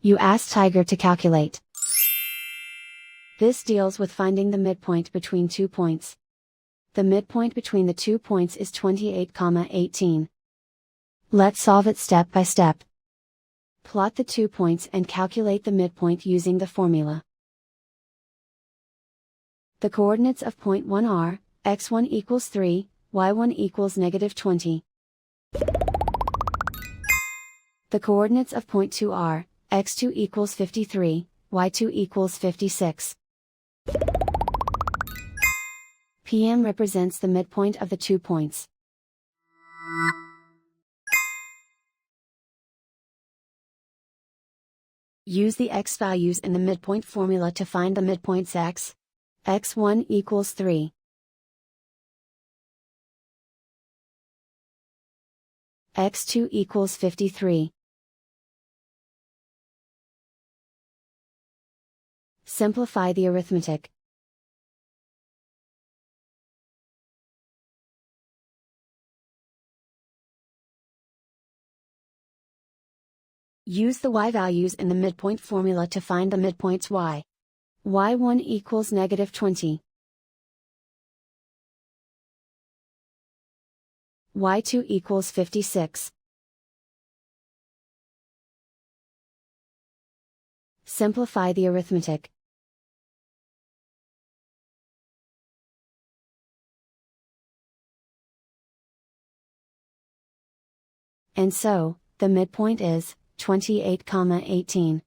You ask Tiger to calculate. This deals with finding the midpoint between 2 points. The midpoint between the 2 points is 28,18. Let's solve it step by step. Plot the 2 points and calculate the midpoint using the formula. The coordinates of point 1 are, x1 equals 3, y1 equals -20. The coordinates of point 2 are, x2 equals 53, y2 equals 56. PM represents the midpoint of the 2 points. Use the x values in the midpoint formula to find the midpoints x. x1 equals 3. x2 equals 53. Simplify the arithmetic. Use the y values in the midpoint formula to find the midpoints y. y1 equals -20. y2 equals 56. Simplify the arithmetic. And so, the midpoint is 28,18.